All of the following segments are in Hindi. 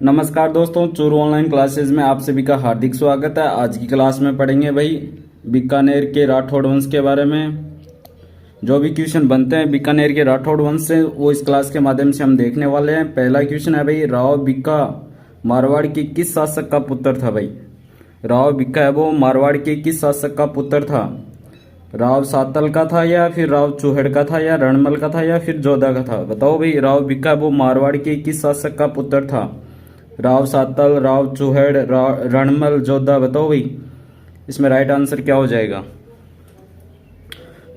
नमस्कार दोस्तों, चूरू ऑनलाइन क्लासेस में आप सभी का हार्दिक स्वागत है। आज की क्लास में पढ़ेंगे भाई बीकानेर के राठौड़ वंश के बारे में। जो भी क्वेश्चन बनते हैं बीकानेर के राठौड़ वंश से वो इस क्लास के माध्यम से हम देखने वाले हैं। पहला क्वेश्चन है भाई, राव बीका मारवाड़ के किस शासक का पुत्र था? भाई राव बीका है वो मारवाड़ के किस शासक का पुत्र था? राव सातल का था या फिर राव चूहड़ का था या रणमल का था या फिर जोधा का था? बताओ भाई, राव बीका वो मारवाड़ के किस शासक का पुत्र था? राव सातल, राव चूहड़, रणमल, जोधा। बताओ भाई इसमें राइट आंसर क्या हो जाएगा?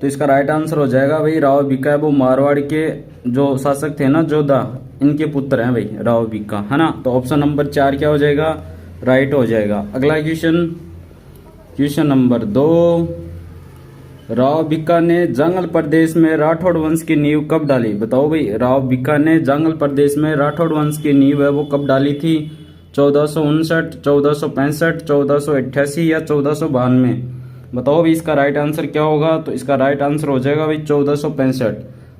तो इसका राइट आंसर हो जाएगा भाई राव बीका वो मारवाड़ के जो शासक थे ना जोधा, इनके पुत्र हैं भाई राव बीका, है ना। तो ऑप्शन नंबर 4 क्या हो जाएगा? राइट हो जाएगा। अगला क्वेश्चन नंबर 2, राव बीका ने जंगल प्रदेश में राठौड़ वंश की नींव कब डाली? बताओ भाई, राव बीका ने जंगल प्रदेश में राठौड़ वंश की नींव है वो कब डाली थी? 1459, 1465, 1488 या 1492? बताओ भाई इसका राइट आंसर क्या होगा? तो इसका राइट आंसर हो जाएगा भाई 1465।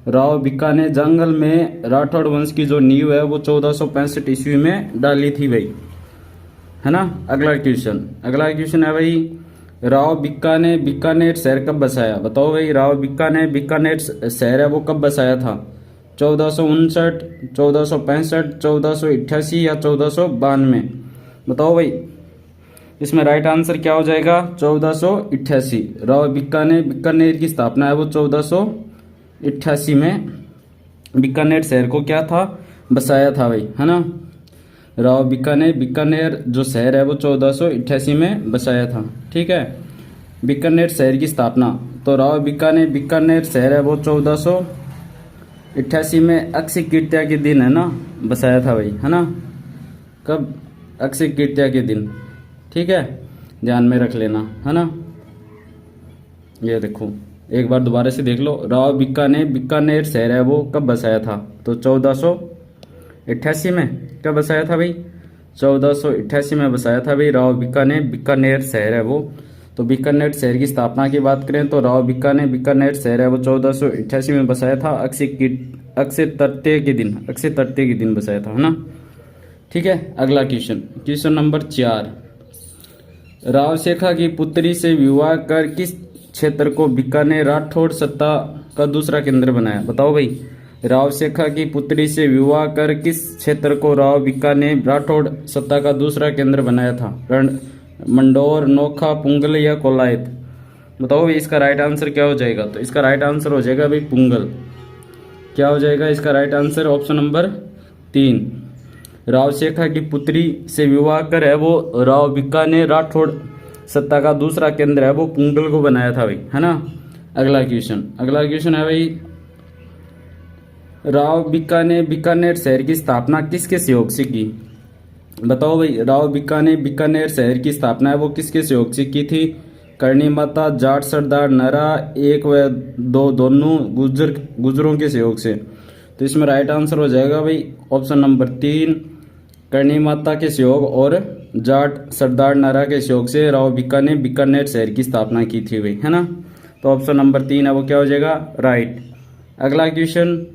राव बीका ने जंगल में राठौड़ वंश की जो नींव है वो 1465 ईस्वी में डाली थी भाई, है ना। अगला क्वेश्चन है भाई, राव बीका ने बीकानेर शहर कब बसाया? बताओ भाई, राव बीका ने बीकानेर शहर है वो कब बसाया था? 1459, 1465, 1488 या 1492? बताओ भाई इसमें राइट आंसर क्या हो जाएगा? 1488। राव बीका ने बीकानेर की स्थापना है वो 1488 में बीकानेर शहर को क्या था? बसाया था भाई, है ना। राव बीका ने बीकानेर जो शहर है वो 1488 में बसाया था, ठीक है। बीकानेर शहर की स्थापना, तो राव बीका ने बीकानेर शहर है वो 1488 में अक्षय तृतीया के दिन, है ना, बसाया था भाई, है ना। कब? अक्षय तृतीया के दिन, ठीक है, ध्यान में रख लेना, है ना। ये देखो एक बार दोबारा से देख लो, राव बीका ने बीकानेर शहर है वो कब बसाया था? तो 1488 में कब बसाया था भाई? 1488 में बसाया था भाई राव बीका ने बीकानेर शहर है वो। तो बीकानेर शहर की स्थापना की बात करें तो राव बीका ने बीकानेर शहर है वो 1488 में बसाया था, अक्षय तृतीया के दिन बसाया था, है ना, ठीक है। अगला क्वेश्चन नंबर 4, राव शेखा की पुत्री से विवाह कर किस क्षेत्र को बीकानेर राठौड़ सत्ता का दूसरा केंद्र बनाया? बताओ भाई, राव शेखा की पुत्री से विवाह कर किस क्षेत्र को राव बीका ने राठौड़ सत्ता का दूसरा केंद्र बनाया था? मंडोर, नोखा, पुंगल या कोलायत? बताओ भाई इसका राइट आंसर क्या हो जाएगा? तो इसका राइट आंसर हो जाएगा भाई पुंगल। क्या हो जाएगा इसका right answer? Option number 3। Rao Shekha की पुत्री से विवाह कर है वो राव बीका ने राठौड़ सत्ता का दूसरा केंद्र है वो पुंगल को बनाया था भाई, है ना। अगला क्वेश्चन है भाई, राव बीका ने बीकानेर शहर की स्थापना किसके सहयोग से की? बताओ भाई, राव बीका ने बीकानेर शहर की स्थापना है वो किसके सहयोग से की थी? करणी माता, जाट सरदार, नरा 1 व 2 दोनों गुजरों के सहयोग से? तो इसमें राइट आंसर हो जाएगा भाई ऑप्शन नंबर 3, करणी माता के सहयोग और जाट सरदार नरा के सहयोग से राव बीका ने बीकानेर शहर की स्थापना की थी भाई, है ना। तो ऑप्शन नंबर 3 है वो क्या हो जाएगा? राइट। अगला क्वेश्चन,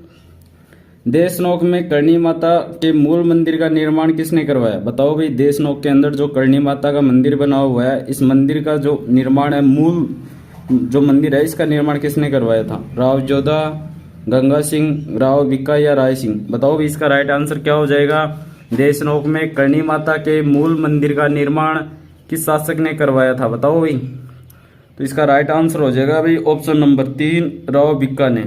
देशनोक में करणी माता के मूल मंदिर का निर्माण किसने करवाया? बताओ भाई, देशनोक के अंदर जो करणी माता का मंदिर बना हुआ है, इस मंदिर का जो निर्माण है, मूल जो मंदिर है, इसका निर्माण किसने करवाया था? राव जोधा, गंगा सिंह, राव बीका या राय सिंह? बताओ भाई इसका राइट आंसर क्या हो जाएगा? देशनोक में करणी माता के मूल मंदिर का निर्माण किस शासक ने करवाया था? बताओ भाई। तो इसका राइट आंसर हो जाएगा भाई ऑप्शन नंबर 3, राव बीका ने।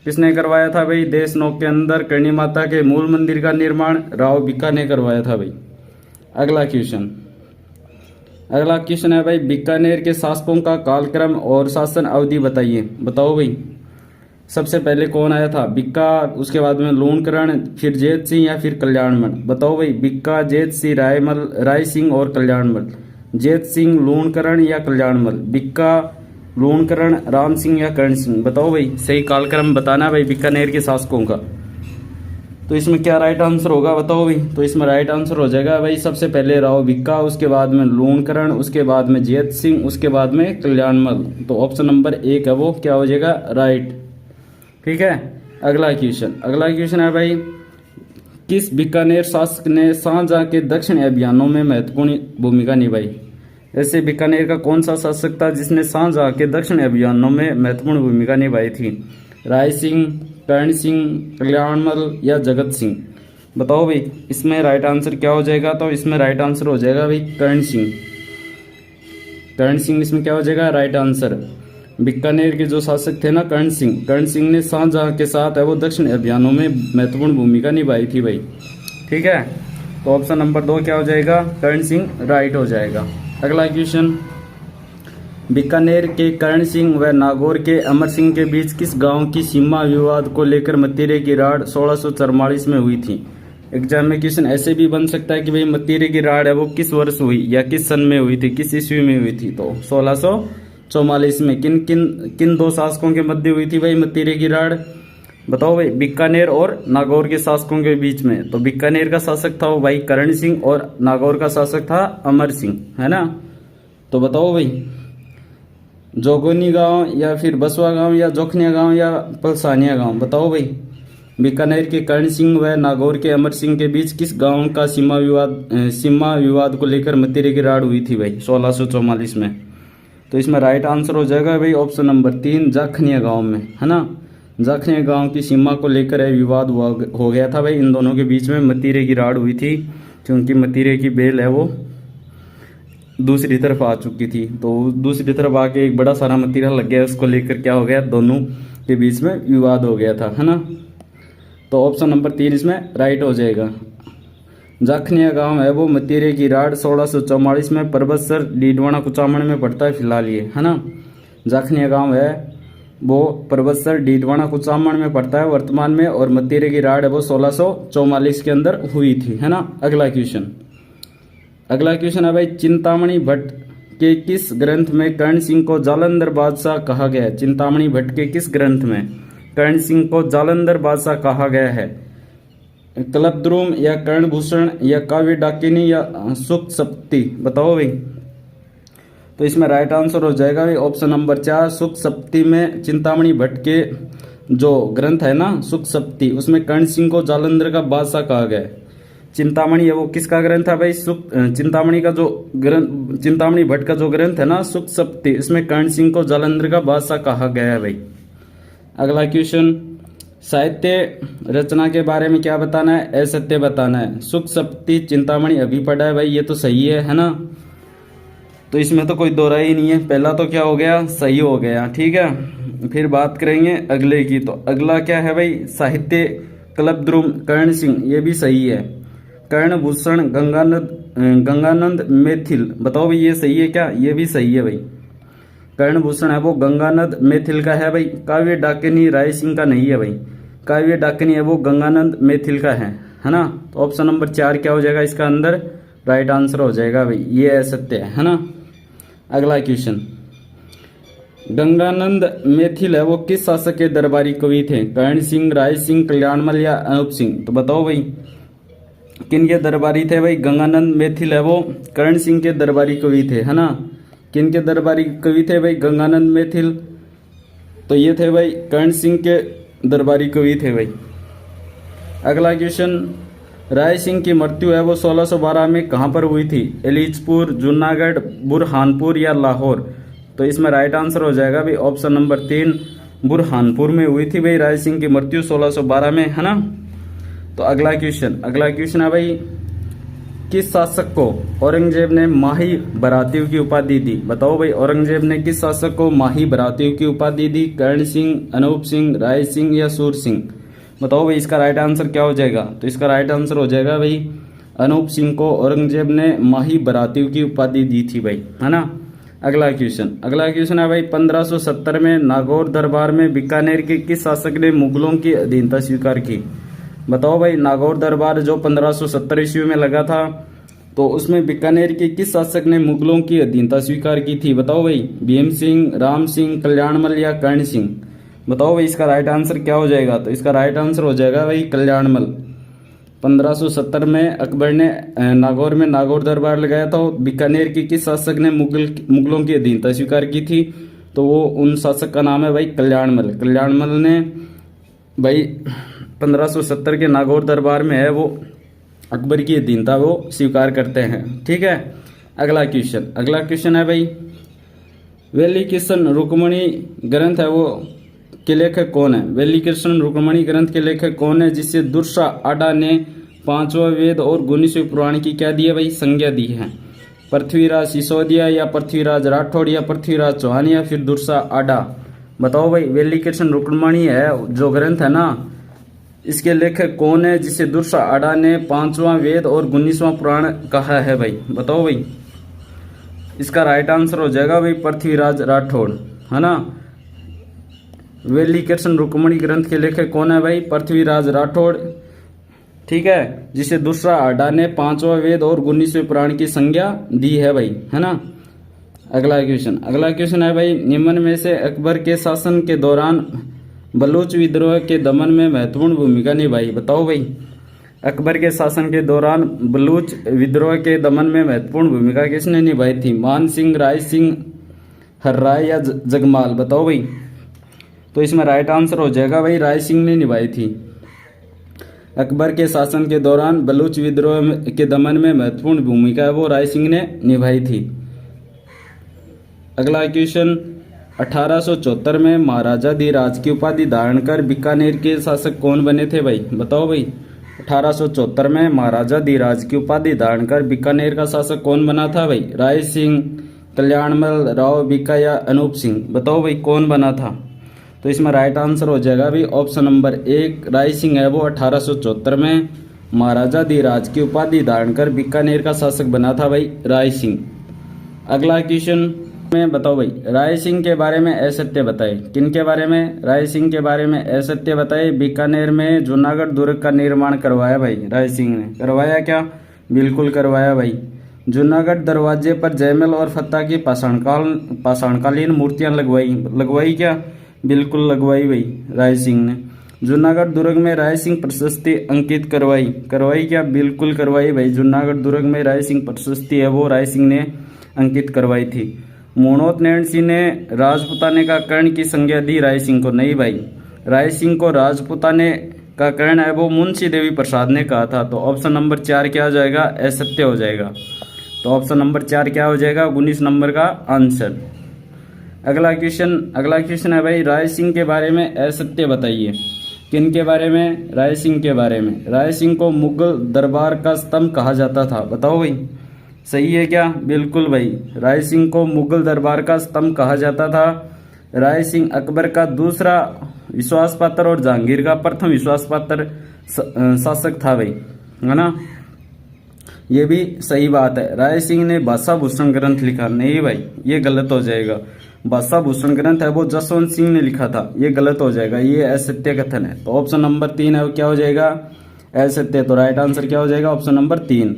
किसने करवाया था भाई? देशनोक के अंदर करणी माता के मूल मंदिर का निर्माण राव बीका ने करवाया था भाई। अगला क्वेश्चन है भाई, बीकानेर के शासकों का कालक्रम और शासन अवधि बताइए। बताओ भाई, सबसे पहले कौन आया था? बीका, उसके बाद में लूणकरण, फिर जेत सिंह या फिर कल्याणमल? बताओ भाई, बीका, जेत सिंह, राय सिंह और कल्याणमल? जेत सिंह, लूणकरण या कल्याणमल? बीका, लूणकरण, राम सिंह या कर्ण सिंह? बताओ भाई सही कालक्रम बताना भाई बीकानेर के शासकों का। तो इसमें क्या राइट आंसर होगा? बताओ भाई। तो इसमें राइट आंसर हो जाएगा भाई सबसे पहले राव बीका, उसके बाद में लूणकरण, उसके बाद में जेत सिंह, उसके बाद में कल्याणमल। तो ऑप्शन नंबर 1 है वो क्या हो जाएगा? राइट, ठीक है। अगला क्वेश्चन है भाई, किस बीकानेर शासक ने शाहजहां के दक्षिण अभियानों में महत्वपूर्ण भूमिका निभाई? ऐसे बीकानेर का कौन सा शासक था जिसने शाहजहां के दक्षिण अभियानों में महत्वपूर्ण भूमिका निभाई थी? राय सिंह, कर्ण सिंह, कल्याणमल या जगत सिंह? बताओ भाई, इसमें राइट आंसर क्या हो जाएगा? तो इसमें राइट आंसर हो जाएगा भाई कर्ण सिंह। कर्ण सिंह इसमें क्या हो जाएगा? Right answer. बीकानेर के जो शासक थे ना कर्ण सिंह ने शाहजहां के साथ है वो दक्षिण अभियानों में महत्वपूर्ण भूमिका निभाई थी भाई। ठीक है, तो ऑप्शन नंबर 2 क्या हो जाएगा? कर्ण सिंह राइट हो जाएगा। अगला क्वेश्चन, बीकानेर के कर्ण सिंह व नागौर के अमर सिंह के बीच किस गांव की सीमा विवाद को लेकर मतीरे की राड़ 1644 में हुई थी? एग्जाम में क्वेश्चन ऐसे भी बन सकता है कि भाई मतीरे की राड़ है वो किस वर्ष हुई या किस सन में हुई थी, किस ईस्वी में हुई थी? तो 1644 में। किन दो शासकों के मध्य हुई थी भाई मतीरे की राड़? बताओ भाई, बीकानेर और नागौर के शासकों के बीच में। तो बीकानेर का शासक था वो भाई कर्ण सिंह और नागौर का शासक था अमर सिंह, है ना? तो बताओ भाई, जोगोनी गांव या फिर बसवा गांव या जोखनिया गांव या पलसानिया गांव? बताओ भाई, बीकानेर के कर्ण सिंह व नागौर के अमर सिंह के बीच किस गांव का सीमा विवाद को लेकर मतीरे की राड़ हुई थी भाई 1644 में? तो इसमें राइट आंसर हो जाएगा भाई ऑप्शन नंबर 3, जाखनिया गांव में, है ना? जाखनिया गांव की सीमा को लेकर विवाद हो गया था भाई, इन दोनों के बीच में मतीरे की राड़ हुई थी, क्योंकि मतीरे की बेल है वो दूसरी तरफ आ चुकी थी। तो दूसरी तरफ आके एक बड़ा सारा मतीरा लग गया, उसको लेकर क्या हो गया, दोनों के बीच में विवाद हो गया था, है ना? तो ऑप्शन नंबर 3 इसमें राइट हो जाएगा। जाखनिया गांव है वो मतीरे की राड़ 1644 में परबतसर डीडवाना कुचामण में पड़ता है फिलहाल ये, है ना? जाखनिया गांव है वो परबतसर डीडवाना कुचामण में पड़ता है वर्तमान में, और मतीरे की राड़ है वो 1644 के अंदर हुई थी, है ना? अगला क्वेश्चन है भाई, चिंतामणि भट्ट के किस ग्रंथ में कर्ण सिंह को जालंधर बादशाह कहा गया है? चिंतामणि भट्ट के किस ग्रंथ में कर्ण सिंह को जालंधर बादशाह कहा गया है? कल्पद्रुम या कर्णभूषण या काव्य डाकिनी या सुख सप्ती? बताओ भाई। तो इसमें राइट आंसर हो जाएगा भाई ऑप्शन नंबर 4, सुख सप्ती में चिंतामणि भट्ट के जो ग्रंथ है ना सुख सप्ती, उसमें कर्ण सिंह को जालंधर का बादशाह कहा गया है। चिंतामणि है वो किसका ग्रंथ है भाई? चिंतामणि भट्ट का जो ग्रंथ है ना सुख सप्ती, इसमें कर्ण सिंह को जालंधर का बादशाह कहा गया है भाई। अगला क्वेश्चन, साहित्य रचना के बारे में क्या बताना है? असत्य बताना है। सुख सप्ती चिंतामणि अभी पढ़ा है भाई, ये तो सही है ना? तो इसमें तो कोई दो राय ही नहीं है, पहला तो क्या हो गया, सही हो गया। ठीक है, फिर बात करेंगे अगले की। तो अगला क्या है भाई? साहित्य कल्पद्रुम कर्ण सिंह, ये भी सही है। कर्णभूषण गंगानंद मैथिल, बताओ भाई ये सही है क्या? ये भी सही है भाई। कर्णभूषण है वो गंगानंद मैथिल का है भाई। काव्य डाकिनी राय सिंह का नहीं है भाई। काव्य डाकिनी है वो गंगानंद मैथिल का है ना? तो ऑप्शन नंबर 4 क्या हो जाएगा इसका अंदर? राइट आंसर हो जाएगा भाई, ये असत्य है ना? अगला क्वेश्चन, गंगानंद मैथिल है वो किस शासक के दरबारी कवि थे? कर्ण सिंह, राय सिंह, कल्याणमल या अनूप सिंह? तो बताओ भाई किन के दरबारी थे भाई? गंगानंद मैथिल है वो कर्ण सिंह के दरबारी कवि थे, है ना? किन के दरबारी कवि थे भाई गंगानंद मैथिल? तो ये थे भाई कर्ण सिंह के दरबारी कवि थे भाई। अगला क्वेश्चन, राय सिंह की मृत्यु है वो 1612 में कहां पर हुई थी? एलिचपुर, जूनागढ़, बुरहानपुर या लाहौर? तो इसमें राइट आंसर हो जाएगा भाई ऑप्शन नंबर 3, बुरहानपुर में हुई थी भाई राय सिंह की मृत्यु 1612 में, है ना? तो अगला क्वेश्चन है भाई, किस शासक को औरंगजेब ने माही बरातियों की उपाधि दी? बताओ भाई औरंगजेब ने किस शासक को माही बरातियों की उपाधि दी? कर्ण सिंह, अनूप सिंह, राय सिंह या सूर सिंह? बताओ भाई इसका राइट आंसर क्या हो जाएगा? तो इसका राइट आंसर हो जाएगा भाई अनूप सिंह को औरंगजेब ने माही बरातियों की उपाधि दी थी भाई, है ना? अगला क्वेश्चन है भाई, 1570 में नागौर दरबार में बीकानेर के किस शासक ने मुगलों की अधीनता स्वीकार की? बताओ भाई नागौर दरबार जो 1570 ईस्वी में लगा था, तो उसमें बीकानेर के किस शासक ने मुगलों की अधीनता स्वीकार की थी? बताओ भाई भीम सिंह, राम सिंह, कल्याणमल या कर्ण सिंह? बताओ भाई इसका राइट आंसर क्या हो जाएगा? तो इसका राइट आंसर हो जाएगा भाई कल्याणमल। 1570 में अकबर ने नागौर दरबार लगाया था। बीकानेर के किस शासक ने मुगलों की अधीनता स्वीकार की थी? तो वो उन शासक का नाम है भाई कल्याणमल। कल्याणमल ने भाई 1570 के नागौर दरबार में है, वो अकबर की अधीनता वो स्वीकार करते हैं। ठीक है, अगला क्वेश्चन है भाई, वेली कृष्ण रुक्मणी ग्रंथ है वो के लेखक कौन है? वेली कृष्ण रुक्मणी ग्रंथ के लेखक कौन है, जिससे दुर्सा आडा ने 5वां वेद और 19वें पुराण की क्या दी है भाई? संज्ञा दी है। पृथ्वीराज सिसोदिया या पृथ्वीराज राठौड़ या पृथ्वीराज चौहान या फिर दुर्सा आडा? बताओ भाई, वेली कृष्ण रुक्मणी है जो ग्रंथ है ना, इसके लेखक कौन है जिसे दुर्सा आडा ने 5वां वेद और 19वां पुराण कहा है भाई? बताओ भाई, इसका राइट आंसर हो जाएगा भाई पृथ्वीराज राठौड़, है ना। वेली कृष्ण रुक्मणी ग्रंथ के लेखक कौन है भाई? पृथ्वीराज राठौड़। ठीक है, जिसे दुर्सा आडा ने 5वां वेद और 19वें पुराण की संज्ञा दी है भाई, है ना। अगला क्वेश्चन है भाई, निम्न में से अकबर के शासन के दौरान बलूच विद्रोह के दमन में महत्वपूर्ण भूमिका निभाई? बताओ भाई, अकबर के शासन के दौरान बलूच विद्रोह के दमन में महत्वपूर्ण भूमिका किसने निभाई थी? मान सिंह, राय सिंह, हर्राय या जगमाल? बताओ भाई, तो इसमें राइट आंसर हो जाएगा भाई राय सिंह ने निभाई थी। अकबर के शासन के दौरान बलूच विद्रोह के दमन में महत्वपूर्ण भूमिका वो राय सिंह ने निभाई थी। अगला क्वेश्चन, 1874 में महाराजा धीराज की उपाधि धारण कर बीकानेर के शासक कौन बने थे भाई? बताओ भाई, 1874 में महाराजा धीराज की उपाधि धारण कर बीकानेर का शासक कौन बना था भाई? राय सिंह, कल्याणमल, राव बीका या अनूप सिंह? बताओ भाई, कौन बना था? तो इसमें राइट आंसर हो जाएगा भाई ऑप्शन नंबर 1, राय सिंह है वो 1874 में महाराजा धीराज की उपाधि धारण कर बीकानेर का शासक बना था भाई राय सिंह। अगला क्वेश्चन में बताओ भाई, राय सिंह के बारे में असत्य बताए। किन के बारे में? राय सिंह के बारे में असत्य बताए। बीकानेर में जूनागढ़ दुर्ग का निर्माण करवाया भाई राय सिंह ने। करवाया क्या? बिल्कुल करवाया भाई। जूनागढ़ दरवाजे पर जयमल और फत्ता की पाषाणकालीन मूर्तियां लगवाई क्या? बिल्कुल लगवाई भाई राय सिंह ने। जूनागढ़ दुर्ग में राय सिंह प्रशस्ति अंकित करवाई क्या? बिल्कुल करवाई भाई। जूनागढ़ दुर्ग में राय सिंह प्रशस्ति है वो राय सिंह ने अंकित करवाई थी। मोहनोत नैन सिंह ने राजपुताने का कर्ण की संज्ञा दी राय सिंह को? नहीं भाई, राय सिंह को राजपुताने का कर्ण है वो मुंशी देवी प्रसाद ने कहा था। तो ऑप्शन नंबर 4 क्या हो जाएगा? असत्य हो जाएगा। तो ऑप्शन नंबर 4 क्या हो जाएगा? 19 नंबर का आंसर। अगला क्वेश्चन है भाई, राय सिंह के बारे में असत्य बताइए। किन के बारे में? राय सिंह के बारे में। राय सिंह को मुगल दरबार का स्तंभ कहा जाता था। बताओ भाई, सही है क्या? बिल्कुल भाई, राय सिंह को मुगल दरबार का स्तंभ कहा जाता था। राय सिंह अकबर का दूसरा विश्वास पात्र और जहांगीर का प्रथम विश्वास पात्र शासक था भाई, है ना। ये भी सही बात है। राय सिंह ने भाषा भूषण ग्रंथ लिखा? नहीं भाई, ये गलत हो जाएगा। भाषा भूषण ग्रंथ है वो जसवंत सिंह ने लिखा था, ये गलत हो जाएगा, ये असत्य कथन है। तो ऑप्शन नंबर 3 है वो क्या हो जाएगा? असत्य। तो राइट आंसर क्या हो जाएगा? Option number 3।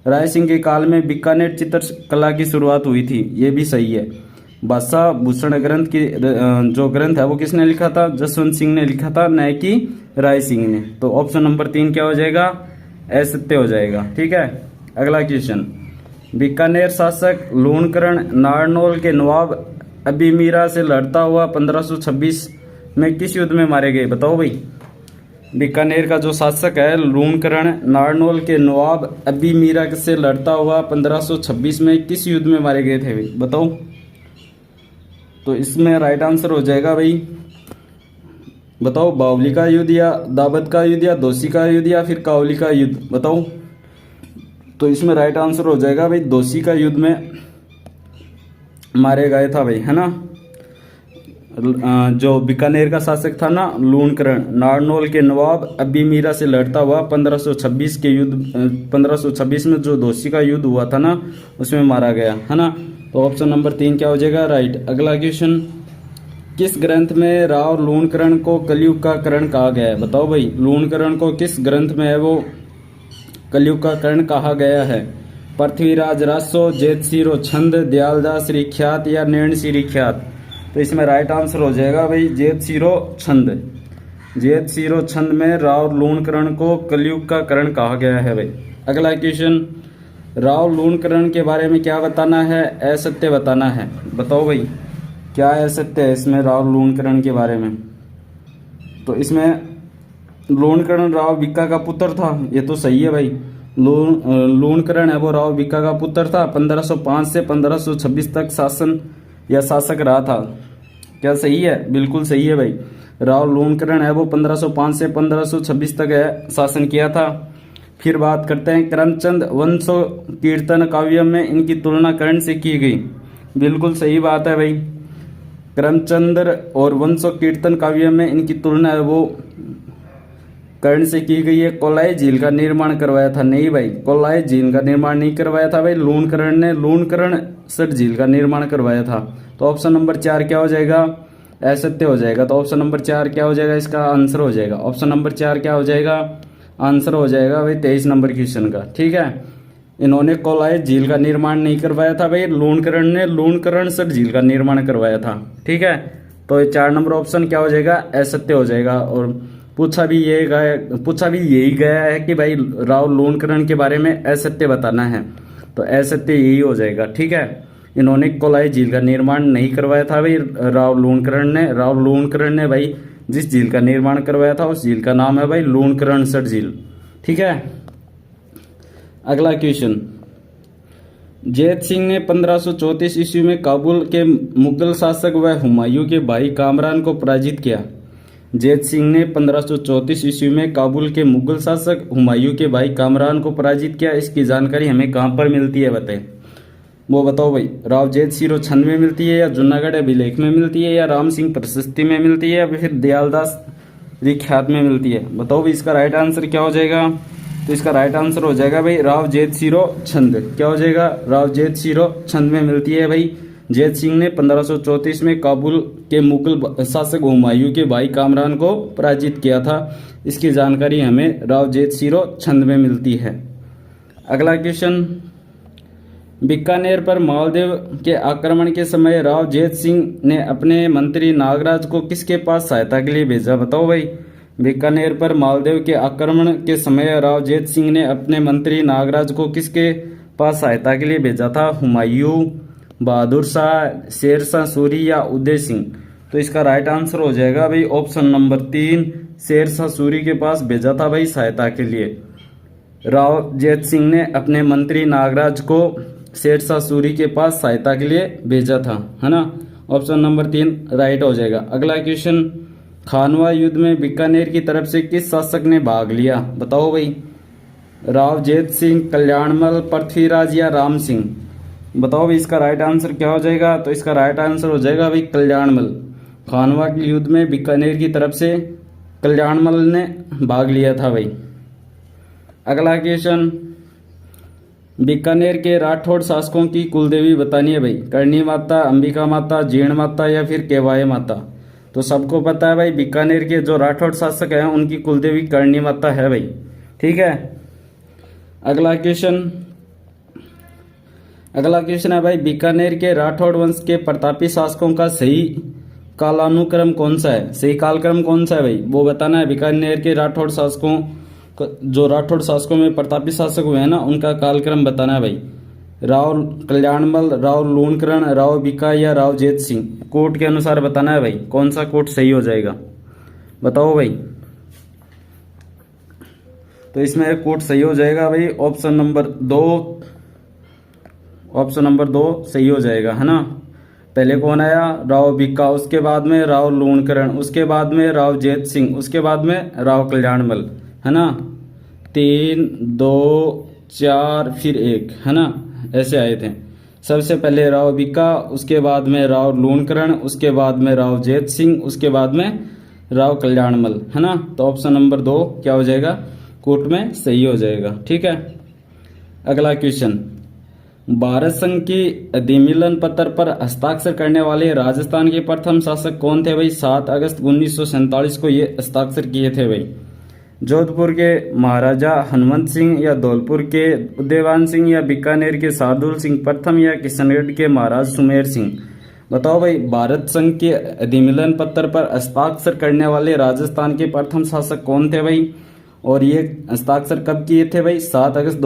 राय सिंह के काल में बीकानेर चित्रकला की शुरुआत हुई थी, ये भी सही है। भाषा भूषण ग्रंथ की जो ग्रंथ है वो किसने लिखा था? जसवंत सिंह ने लिखा था, न कि राय सिंह ने। तो ऑप्शन नंबर 3 क्या हो जाएगा? असत्य हो जाएगा। ठीक है, अगला क्वेश्चन, बीकानेर शासक लूणकरण नारनौल के नवाब अबी मीरा से लड़ता हुआ 1526 में किस युद्ध में मारे गए? बताओ भाई, बीकानेर का जो शासक है लूणकरण नारनौल के नवाब अबी मीरा से लड़ता हुआ 1526 में किस युद्ध में मारे गए थे भाई? बताओ। तो इसमें राइट आंसर हो जाएगा भाई, बताओ, बावली का युद्ध या दाबद का युद्ध या दोषी का युद्ध या फिर कावली का युद्ध? बताओ। तो इसमें राइट आंसर हो जाएगा भाई दोषी का युद्ध में मारे गए था भाई, है ना। जो बीकानेर का शासक था ना लूणकरण, नारनौल के नवाब अबी मीरा से लड़ता हुआ 1526 में जो दोषी का युद्ध हुआ था ना उसमें मारा गया, है ना। तो ऑप्शन नंबर 3 क्या हो जाएगा? राइट। अगला क्वेश्चन, किस ग्रंथ में राव लूणकरण को कलयुग का करण कहा गया है? बताओ भाई, लूणकरण को किस ग्रंथ में है वो कलयुग का करण कहा गया है? पृथ्वीराज रासो, जेतसिरो छंद, दयालदास श्री ख्यात या नैण श्री ख्यात? तो इसमें राइट आंसर हो जाएगा भाई जेतसिरो छंद। जेतसिरो छंद में राव लूणकरण को कलयुग का करण कहा गया है भाई। अगला क्वेश्चन, राव लूणकरण के बारे में क्या बताना है? असत्य बताना है। बताओ भाई, क्या असत्य है इसमें राव लूणकरण के बारे में? तो इसमें लूणकरण राव बीका का पुत्र था, ये तो सही है भाई। लूणकरण है वो राव बीका का पुत्र था। 1505 से 1526 तक शासन या शासक रहा था। क्या सही है? बिल्कुल सही है भाई। राव लूणकरण है वो 1505 से 1526 तक है शासन किया था। फिर बात करते हैं करमचंद वंशो कीर्तन काव्य में इनकी तुलना कर्ण से की गई। बिल्कुल सही बात है भाई। करमचंद्र और वंशो कीर्तन काव्य में इनकी तुलना है वो कर्ण से की गई है। कोलाई झील का निर्माण करवाया था? नहीं भाई, कोलाई झील का निर्माण नहीं करवाया था भाई। लूणकरण ने लूणकरणसर झील का निर्माण करवाया था। तो ऑप्शन नंबर 4 क्या हो जाएगा? असत्य हो जाएगा। तो ऑप्शन नंबर 4 क्या हो जाएगा? इसका आंसर हो जाएगा ऑप्शन नंबर 4 क्या हो जाएगा? आंसर हो जाएगा भाई 23 नंबर क्वेश्चन का। ठीक है, इन्होंने कोलाई झील का निर्माण नहीं करवाया था भाई। लूणकरण ने लूणकरणसर झील का निर्माण करवाया था। ठीक है, तो 4 नंबर ऑप्शन क्या हो जाएगा? असत्य हो जाएगा। और पूछा भी यही गया है कि भाई राव लूणकरण के बारे में असत्य बताना है, तो असत्य यही हो जाएगा। ठीक है, इन्होंने कोलाई झील का निर्माण नहीं करवाया था भाई राव लूणकरण ने भाई जिस झील का निर्माण करवाया था उस झील का नाम है भाई लूणकरणसर झील। ठीक है, अगला क्वेश्चन। जैत सिंह ने 1534 ईस्वी में काबुल के मुगल शासक व हुमायूं के भाई कामरान को पराजित किया। जैत सिंह ने 1534 ईस्वी में काबुल के मुगल शासक हुमायूं के भाई कामरान को पराजित किया। इसकी जानकारी हमें कहाँ पर मिलती है बताएं? वो बताओ भाई। राव जैत सिंह छंद में मिलती है, या जूनागढ़ अभिलेख में मिलती है, या राम सिंह प्रशस्ति में मिलती है, या फिर दयालदास विख्यात में मिलती है? बताओ भाई, इसका राइट आंसर क्या हो जाएगा? तो इसका राइट आंसर हो जाएगा भाई राव जैत सिंह छंद। क्या हो जाएगा? राव जैत सिंह छंद में मिलती है भाई। जैत सिंह ने 1534 में काबुल के मुगल शासक हुमायूं के भाई कामरान को पराजित किया था। इसकी जानकारी हमें राव जैत सिंह छंद में मिलती है। अगला क्वेश्चन। बीकानेर पर मालदेव के आक्रमण के समय राव जैत सिंह ने अपने मंत्री नागराज को किसके पास सहायता के लिए भेजा? बताओ भाई। बीकानेर पर मालदेव के आक्रमण के समय राव जैत सिंह ने अपने मंत्री नागराज को किसके पास सहायता के लिए भेजा था? हुमायूं, बहादुर शाह, शेरशाह सूरी या उदय सिंह? तो इसका राइट आंसर हो जाएगा भाई ऑप्शन नंबर 3, शेरशाह सूरी के पास भेजा था भाई सहायता के लिए। राव जैत सिंह ने अपने मंत्री नागराज को शेरशाह सूरी के पास सहायता के लिए भेजा था, है ना। ऑप्शन नंबर 3 राइट हो जाएगा। अगला क्वेश्चन। खानवा युद्ध में बीकानेर की तरफ से किस शासक ने भाग लिया? बताओ भाई। राव जैत सिंह, कल्याणमल, पृथ्वीराज या राम सिंह? बताओ भाई, इसका राइट आंसर क्या हो जाएगा? तो इसका राइट आंसर हो जाएगा भाई कल्याणमल। खानवा के युद्ध में बीकानेर की तरफ से कल्याणमल ने भाग लिया था भाई। अगला क्वेश्चन। बीकानेर के राठौड़ शासकों की कुलदेवी बतानी है भाई। करणी माता, अंबिका माता, जीर्ण माता या फिर केवाय माता? तो सबको पता है भाई बीकानेर के जो राठौड़ शासक हैं उनकी कुलदेवी करणी माता है भाई। ठीक है, अगला क्वेश्चन है भाई, बीकानेर के राठौड़ वंश के प्रतापी शासकों का सही कालानुक्रम कौन सा है? सही कालक्रम कौन सा है भाई, वो बताना है। बीकानेर के राठौड़ शासकों, जो राठौड़ शासकों में प्रतापी शासक हुए हैं ना, उनका कालक्रम बताना है भाई। राव कल्याणमल, राव लूणकरण, राव बीका या राव जैत सिंह? कोट के अनुसार बताना है भाई, कौन सा कोट सही हो जाएगा? बताओ भाई। तो इसमें कोट सही हो जाएगा भाई ऑप्शन नंबर 2 सही हो जाएगा, है ना। पहले कौन आया? राव बीका, उसके बाद में राव लूणकरण, उसके बाद में राव जैत सिंह, उसके बाद में राव कल्याणमल, है ना। 3, 2, 4 फिर 1, है ना, ऐसे आए थे। सबसे पहले राव बीका, उसके बाद में राव लूणकरण, उसके बाद में राव जैत सिंह, उसके बाद में राव कल्याणमल, है ना। तो ऑप्शन नंबर 2 क्या हो जाएगा? कोट में सही हो जाएगा। ठीक है, अगला क्वेश्चन। भारत संघ की अधिमिलन पत्र पर हस्ताक्षर करने वाले राजस्थान के प्रथम शासक कौन थे भाई? 7 अगस्त 1947 को ये हस्ताक्षर किए थे भाई। जोधपुर के महाराजा हनुमंत सिंह या धौलपुर के उदयवान सिंह या बीकानेर के शार्दुल सिंह प्रथम या किशनगढ़ के महाराज सुमेर सिंह? बताओ भाई, भारत संघ के अधिमिलन पत्र पर हस्ताक्षर करने वाले राजस्थान के प्रथम शासक कौन थे भाई? और ये हस्ताक्षर कब किए थे भाई? 7 अगस्त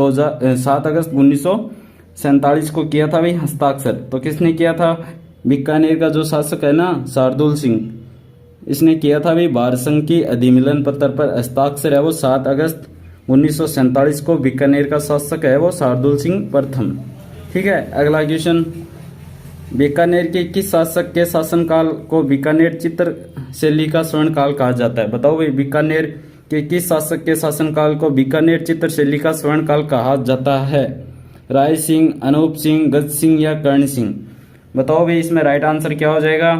1947 को किया था भाई हस्ताक्षर। तो किसने किया था? बीकानेर का जो शासक है ना, शार्दुल सिंह, इसने किया था भाई भारत संघ की अधिमिलन पत्र पर हस्ताक्षर है वो 7 अगस्त 1947 को। बीकानेर का शासक है वो शार्दुल सिंह प्रथम। ठीक है, अगला क्वेश्चन, बीकानेर के किस शासक के शासनकाल को बीकानेर चित्र शैली का स्वर्ण काल कहा जाता है? बताओ भाई, बीकानेर के किस शासक के शासनकाल को बीकानेर चित्र शैली का स्वर्ण काल कहा जाता है? राय सिंह, अनूप सिंह, गज सिंह या कर्ण सिंह? बताओ भाई, इसमें राइट आंसर क्या हो जाएगा?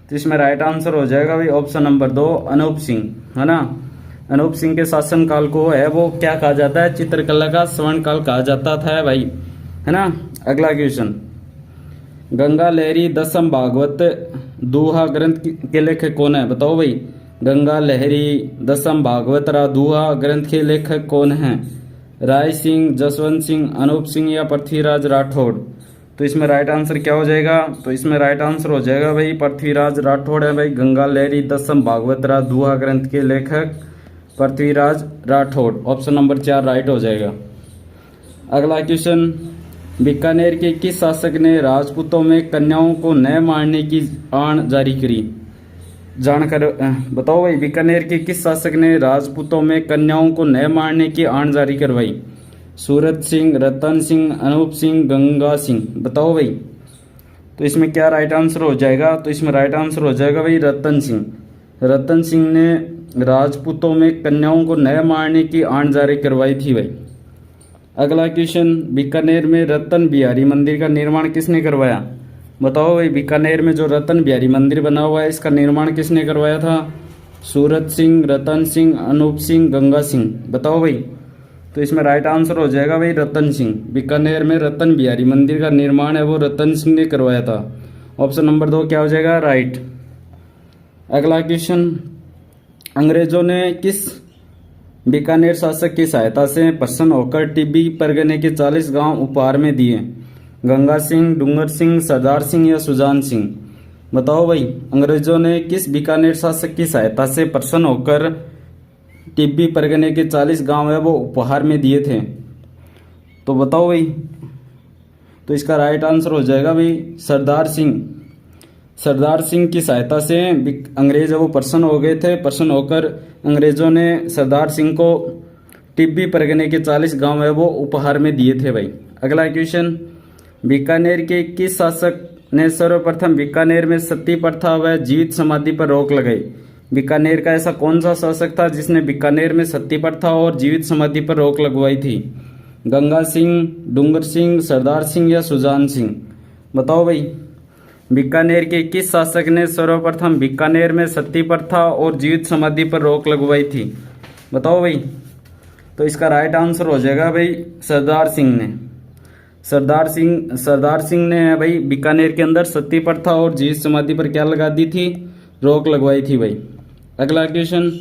तो इसमें राइट आंसर हो जाएगा भाई ऑप्शन नंबर 2 अनूप सिंह, है ना। अनूप सिंह के शासनकाल को है वो क्या कहा जाता है? चित्रकला का स्वर्ण काल कहा जाता था भाई, है ना। अगला क्वेश्चन, गंगा लहरी दसम भागवत दोहा ग्रंथ के लेखक कौन है? बताओ भाई, गंगा लहरी दसम भागवत दोहा ग्रंथ के लेखक कौन है? राय सिंह, जसवंत सिंह, अनूप सिंह या पृथ्वीराज राठौड़? तो इसमें राइट आंसर क्या हो जाएगा? तो इसमें राइट आंसर हो जाएगा भाई पृथ्वीराज राठौड़ है भाई। गंगा लहरी दसम भागवत दोहा ग्रंथ के लेखक Prithviraj Rathore, option number 4 right हो जाएगा। अगला क्वेश्चन, बीकानेर के किस शासक ने राजपूतों में कन्याओं को न मारने की आण जारी करी? जानकर बताओ भाई, बीकानेर के किस शासक ने राजपूतों में कन्याओं को न मारने की आण जारी करवाई? सूरत सिंह, रतन सिंह, अनूप सिंह, गंगा सिंह? बताओ भाई, तो इसमें क्या राइट आंसर हो जाएगा? तो इसमें राइट आंसर हो जाएगा भाई रतन सिंह। रतन सिंह ने राजपूतों में कन्याओं को न मारने की आण जारी करवाई थी भाई। अगला क्वेश्चन, बीकानेर में रतन बिहारी मंदिर का निर्माण किसने करवाया? बताओ भाई, बीकानेर में जो रतन बिहारी मंदिर बना हुआ है इसका निर्माण किसने करवाया था? सूरत सिंह, रतन सिंह, अनूप सिंह, गंगा सिंह? बताओ भाई, तो इसमें राइट आंसर हो जाएगा भाई रतन सिंह। बीकानेर में रतन बिहारी मंदिर का निर्माण है वो रतन सिंह ने करवाया था, ऑप्शन नंबर 2 क्या हो जाएगा? राइट। अगला क्वेश्चन, अंग्रेजों ने किस बीकानेर शासक की सहायता से प्रसन्न होकर टिब्बी परगने के 40 गांव उपहार में दिए? गंगा सिंह, डूंगर सिंह, सरदार सिंह या सुजान सिंह? बताओ भाई, अंग्रेजों ने किस बीकानेर शासक की सहायता से प्रसन्न होकर टिब्बी परगने के 40 गांव है वो उपहार में दिए थे? तो बताओ भाई, तो इसका राइट आंसर हो जाएगा भाई सरदार सिंह। सरदार सिंह की सहायता से अंग्रेज वो प्रसन्न हो गए थे। प्रसन्न होकर अंग्रेजों ने सरदार सिंह को टिब्बी परगने के 40 गांव है वो उपहार में दिए थे भाई। अगला क्वेश्चन, बीकानेर के किस शासक ने सर्वप्रथम बीकानेर में सती प्रथा व जीवित समाधि पर रोक लगाई? बीकानेर का ऐसा कौन सा शासक था जिसने बीकानेर में सती प्रथा और जीवित समाधि पर रोक लगवाई थी? गंगा सिंह, डूंगर सिंह, सरदार सिंह या सुजान सिंह? बताओ भाई, बीकानेर के किस शासक ने सर्वप्रथम बीकानेर में सती प्रथा और जीवित समाधि पर रोक लगवाई थी? बताओ भाई, तो इसका राइट आंसर हो जाएगा भाई सरदार सिंह ने। सरदार सिंह ने भाई बीकानेर के अंदर सती प्रथा और जीवित समाधि पर क्या लगा दी थी? रोक लगवाई थी भाई। अगला क्वेश्चन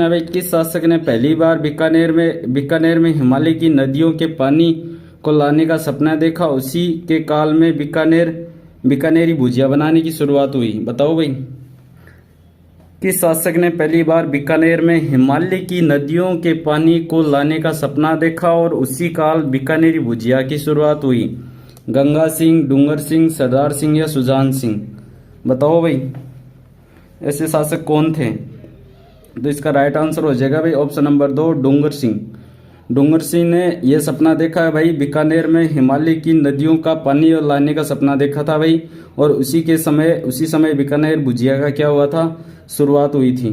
है भाई, किस शासक ने पहली बार बीकानेर में हिमालय की नदियों के पानी को लाने का सपना देखा? उसी के काल में बीकानेरी भुजिया बनाने की शुरुआत हुई। बताओ भाई, किस शासक ने पहली बार बीकानेर में हिमालय की नदियों के पानी को लाने का सपना देखा और उसी काल बीकानेरी भुजिया की शुरुआत हुई? गंगा सिंह, डूंगर सिंह, सरदार सिंह या सुजान सिंह? बताओ भाई, ऐसे शासक कौन थे? तो इसका राइट आंसर हो जाएगा भाई ऑप्शन नंबर 2 डूंगर सिंह। डूंगर सिंह ने यह सपना देखा है भाई, बीकानेर में हिमालय की नदियों का पानी और लाने का सपना देखा था भाई, और उसी समय बीकानेर भुजिया का क्या हुआ था? शुरुआत हुई थी।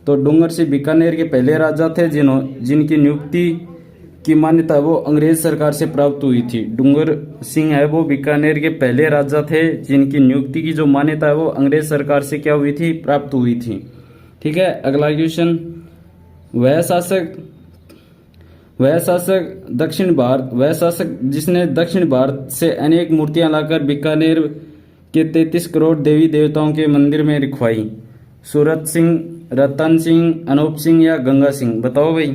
तो डूंगर सिंह बीकानेर के पहले राजा थे जिनकी नियुक्ति की मान्यता वो अंग्रेज सरकार से प्राप्त हुई थी। डूंगर सिंह है वो बीकानेर के पहले राजा थे जिनकी नियुक्ति की जो मान्यता है वो अंग्रेज सरकार से क्या हुई थी? प्राप्त हुई थी। ठीक है, अगला क्वेश्चन, वह शासक जिसने दक्षिण भारत से अनेक मूर्तियां लाकर बीकानेर के 33 करोड़ देवी देवताओं के मंदिर में रखवाई? सूरत सिंह, रतन सिंह, अनूप सिंह या गंगा सिंह? बताओ भाई,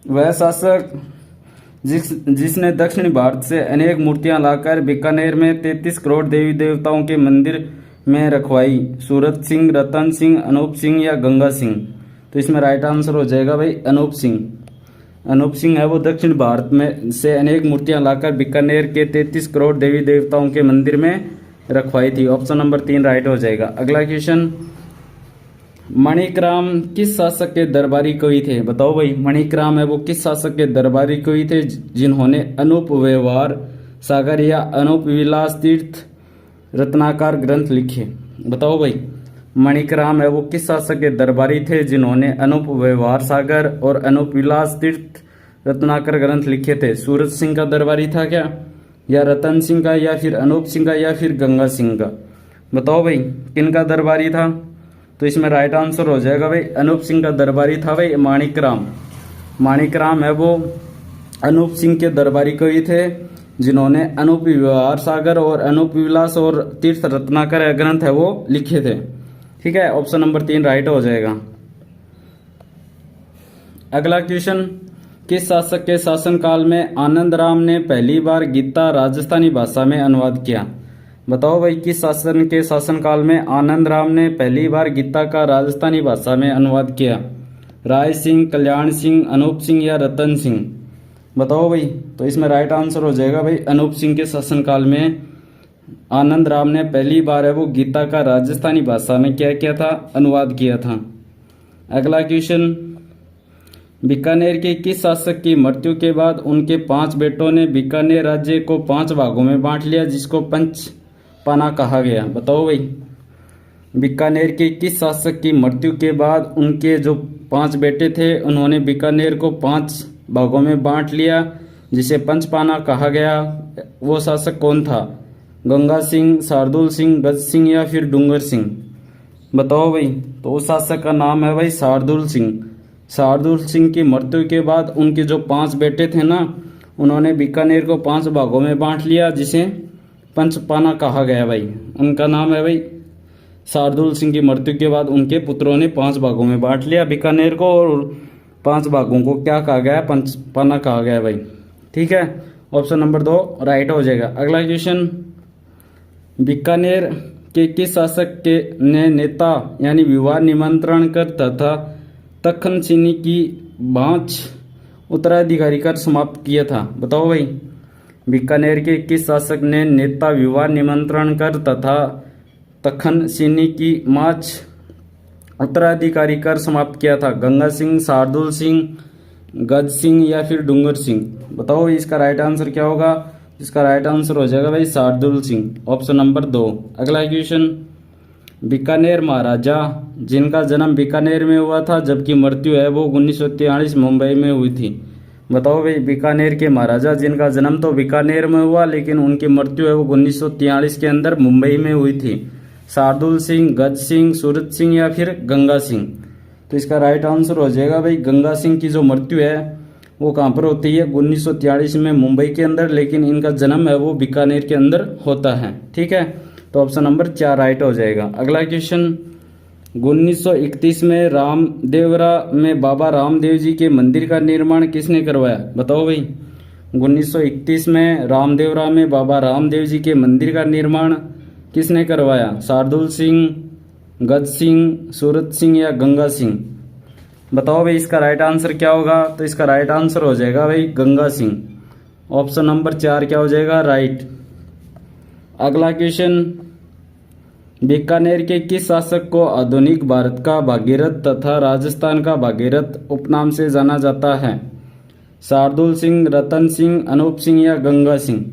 वह शासक जिसने दक्षिण भारत से अनेक मूर्तियां लाकर बीकानेर में 33 करोड़ देवी देवताओं के मंदिर में रखवाई? सूरत सिंह, रतन सिंह, अनूप सिंह या गंगा सिंह? तो इसमें राइट आंसर हो जाएगा भाई अनूप सिंह। अनूप सिंह है वो दक्षिण भारत में से अनेक मूर्तियां लाकर बीकानेर के 33 करोड़ देवी देवताओं के मंदिर में रखवाई थी। ऑप्शन नंबर 3 राइट हो जाएगा। अगला क्वेश्चन, मणिकराम किस शासक के दरबारी कवि थे? बताओ भाई, मणिकराम है वो किस शासक के दरबारी कवि थे जिन्होंने अनूप व्यवहार सागर या अनूप विलास तीर्थ रत्नाकर ग्रंथ लिखे? बताओ भाई, मणिकराम है वो किस शासक के दरबारी थे जिन्होंने अनूप व्यवहार सागर और अनूप विलास तीर्थ रत्नाकर ग्रंथ लिखे थे? सूरज सिंह का दरबारी था क्या, या रतन सिंह का, या फिर अनूप सिंह का, या फिर गंगा सिंह का? बताओ भाई, किन का दरबारी था? तो इसमें राइट आंसर हो जाएगा भाई अनूप सिंह का दरबारी था भाई माणिकराम। माणिकराम है वो अनूप सिंह के दरबारी कवि थे जिन्होंने अनूप व्यवहार सागर और अनूप विलास और तीर्थ रत्नाकर ग्रंथ है वो लिखे थे। ठीक है, ऑप्शन नंबर 3 राइट हो जाएगा। अगला क्वेश्चन, किस शासक के शासनकाल में आनंद राम ने पहली बार गीता राजस्थानी भाषा में अनुवाद किया? बताओ भाई, किस शासन के शासनकाल में आनंद राम ने पहली बार गीता का राजस्थानी भाषा में अनुवाद किया? राय सिंह, कल्याण सिंह, अनूप सिंह या रतन सिंह? बताओ भाई, तो इसमें राइट आंसर हो जाएगा भाई अनूप सिंह के शासनकाल में आनंद राम ने पहली बार है वो गीता का राजस्थानी भाषा में क्या किया था? अनुवाद किया था। अगला क्वेश्चन, बीकानेर के किस शासक की मृत्यु के बाद उनके 5 बेटों ने बीकानेर राज्य को 5 भागों में बांट लिया जिसको पंचपाना कहा गया? बताओ भाई, बीकानेर के किस शासक की मृत्यु के बाद उनके जो 5 बेटे थे उन्होंने बीकानेर को 5 भागों में बांट लिया जिसे पंचपाना कहा गया? वो शासक कौन था? गंगा सिंह, शार्दुल सिंह, गज सिंह या फिर डूंगर सिंह? बताओ भाई, तो उस शासक का नाम है भाई शार्दुल सिंह। शार्दुल सिंह की मृत्यु के बाद उनके जो 5 बेटे थे ना, उन्होंने बीकानेर को 5 भागों में बांट लिया जिसे पंचपाना कहा गया भाई। उनका नाम है भाई शार्दुल सिंह की मृत्यु के बाद उनके पुत्रों ने 5 भागों में बांट लिया बीकानेर को, और 5 भागों को क्या कहा गया? पंचपाना कहा गया भाई। ठीक है, ऑप्शन नंबर 2 राइट हो जाएगा। अगला क्वेश्चन, बीकानेर के किस शासक के ने नेता यानी विवाह निमंत्रण कर तथा तखन चीनी की बाँच उत्तराधिकारी कर समाप्त किया था? बताओ भाई, बीकानेर के किस शासक ने नेता विवाह निमंत्रण कर तथा तखन चीनी की माछ उत्तराधिकारी कर समाप्त किया था? गंगा सिंह, शार्दुल सिंह, गज सिंह या फिर डूंगर सिंह? बताओ इसका राइट आंसर क्या होगा? इसका राइट आंसर हो जाएगा भाई शार्दुल सिंह, ऑप्शन नंबर 2। अगला क्वेश्चन, बीकानेर महाराजा जिनका जन्म बीकानेर में हुआ था जबकि मृत्यु है वो 1943 मुंबई में हुई थी? बताओ भाई, बीकानेर के महाराजा जिनका जन्म तो बीकानेर में हुआ लेकिन उनकी मृत्यु है वो 1943 के अंदर मुंबई में हुई थी? शार्दुल सिंह, गज सिंह, सूरज सिंह या फिर गंगा सिंह? तो इसका राइट आंसर हो जाएगा भाई गंगा सिंह की जो मृत्यु है वो कहाँ पर होती है? 1943 में मुंबई के अंदर, लेकिन इनका जन्म है वो बीकानेर के अंदर होता है। ठीक है, तो ऑप्शन नंबर 4 राइट हो जाएगा। अगला क्वेश्चन, 1931 में रामदेवरा में बाबा रामदेव जी के मंदिर का निर्माण किसने करवाया? बताओ भाई, 1931 में रामदेवरा में बाबा रामदेव जी के मंदिर का निर्माण किसने करवाया? शार्दुल सिंह, गज सिंह, सूरज सिंह या गंगा सिंह? बताओ भाई, इसका राइट आंसर क्या होगा? तो इसका राइट आंसर हो जाएगा भाई गंगा सिंह, ऑप्शन नंबर 4 क्या हो जाएगा? राइट। अगला क्वेश्चन, बीकानेर के किस शासक को आधुनिक भारत का भागीरथ तथा राजस्थान का भागीरथ उपनाम से जाना जाता है? शार्दुल सिंह, रतन सिंह, अनूप सिंह या गंगा सिंह?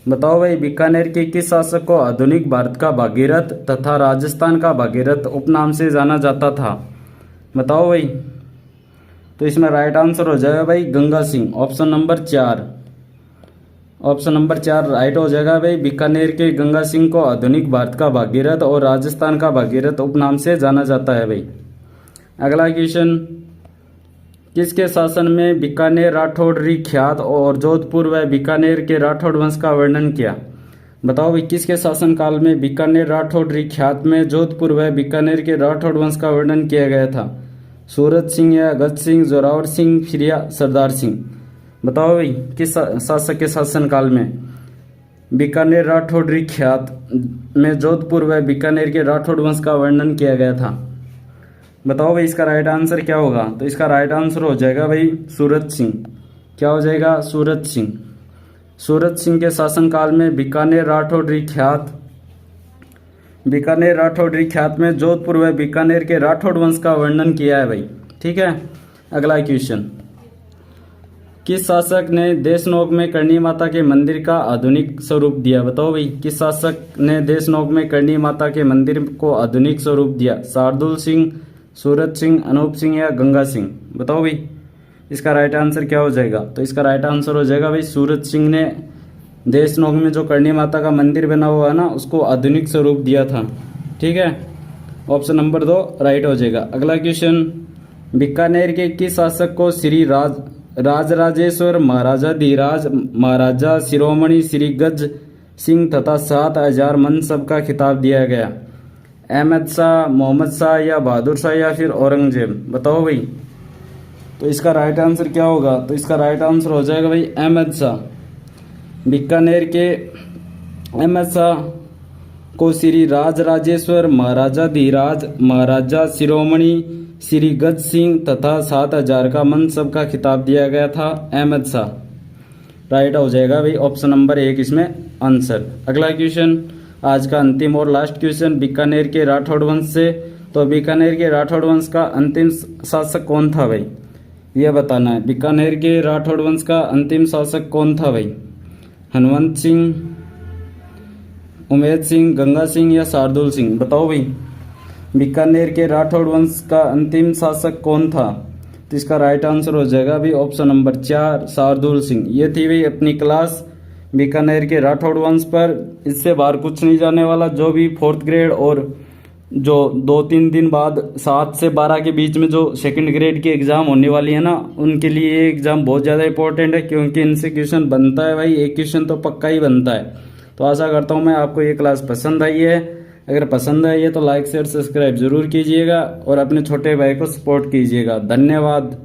बताओ भाई, बीकानेर के किस शासक को आधुनिक भारत का भागीरथ तथा राजस्थान का भागीरथ उपनाम से जाना जाता था? बताओ भाई, तो इसमें राइट आंसर हो जाएगा भाई Ganga Singh, option number 4। Option number 4 right हो जाएगा भाई। बीकानेर के गंगा सिंह को आधुनिक भारत का भागीरथ और राजस्थान का भागीरथ उपनाम से जाना जाता है भाई। अगला क्वेश्चन, किसके शासन में बीकानेर राठौड़ी ख्यात और जोधपुर व बीकानेर के राठौड़ वंश का वर्णन किया? बताओ भाई, किसके शासनकाल में बीकानेर राठौड़ी ख्यात में जोधपुर व बीकानेर के राठौड़ वंश का वर्णन किया गया था? सूरज सिंह या गज सिंह, जोरावर सिंह फिर या सरदार सिंह? बताओ भाई, किस शासक के शासनकाल में बीकानेर राठौड़ी ख्यात में जोधपुर व बीकानेर के राठौड़ वंश का वर्णन किया गया था? बताओ भाई, इसका राइट आंसर क्या होगा? तो इसका राइट आंसर हो जाएगा भाई सूरज सिंह। क्या हो जाएगा? सूरज सिंह। सूरज सिंह के शासनकाल में बीकानेर राठौड़ी ख्यात बीकानेर राठौड़ी ख्यात में जोधपुर व बीकानेर के राठौड़ वंश का वर्णन किया है भाई। ठीक है, अगला क्वेश्चन, किस शासक ने देशनोक में करणी माता के मंदिर का आधुनिक स्वरूप दिया? बताओ भाई, किस शासक ने देशनोक में करणी माता के मंदिर को आधुनिक स्वरूप दिया? शार्दुल सिंह, सूरत सिंह, अनूप सिंह या गंगा सिंह? बताओ भाई, इसका राइट आंसर क्या हो जाएगा? तो इसका राइट आंसर हो जाएगा भाई सूरत सिंह ने देशनोक में जो करणी माता का मंदिर बना हुआ है ना, उसको आधुनिक स्वरूप दिया था। ठीक है, ऑप्शन नंबर 2 राइट हो जाएगा। अगला क्वेश्चन, बीकानेर के किस शासक को श्री राजराजेश्वर महाराजा धीराज महाराजा शिरोमणि श्री गज सिंह तथा 7000 मनसब का खिताब दिया गया? अहमद शाह, मोहम्मद शाह या बहादुर शाह या फिर औरंगजेब? बताओ भाई, तो इसका राइट आंसर क्या होगा? तो इसका राइट आंसर हो जाएगा भाई अहमद शाह। बीकानेर के अहमद शाह को श्री राजराजेश्वर महाराजा धीराज महाराजा शिरोमणि श्री गज सिंह तथा 7000 का मनसब का खिताब दिया गया था, अहमद शाह। राइट हो जाएगा भाई ऑप्शन नंबर 1 इसमें आंसर। अगला क्वेश्चन, आज का अंतिम और लास्ट क्वेश्चन, बीकानेर के राठौड़ वंश से। तो बीकानेर के राठौड़ वंश का अंतिम शासक कौन था भाई? यह बताना है। बीकानेर के राठौड़ वंश का अंतिम शासक कौन था भाई? हनुमंत सिंह, उमेद सिंह, गंगा सिंह या शार्दुल सिंह? बताओ भाई, बीकानेर के राठौड़ वंश का अंतिम शासक कौन था? तो इसका राइट आंसर हो जाएगा भाई ऑप्शन नंबर 4 शार्दुल सिंह। ये थी भाई अपनी क्लास बीकानेर के राठौड़ वंश पर। इससे बाहर कुछ नहीं जाने वाला। जो भी 4th ग्रेड और जो 2-3 दिन बाद 7 से 12 के बीच में जो 2nd ग्रेड की एग्जाम होने वाली है ना, उनके लिए ये एग्जाम बहुत ज़्यादा इंपॉर्टेंट है, क्योंकि इनसे क्वेश्चन बनता है भाई, एक क्वेश्चन तो पक्का ही बनता है। तो आशा करता हूँ मैं आपको ये क्लास पसंद आई है। अगर पसंद आई है तो लाइक शेयर सब्सक्राइब जरूर कीजिएगा और अपने छोटे भाई को सपोर्ट कीजिएगा। धन्यवाद।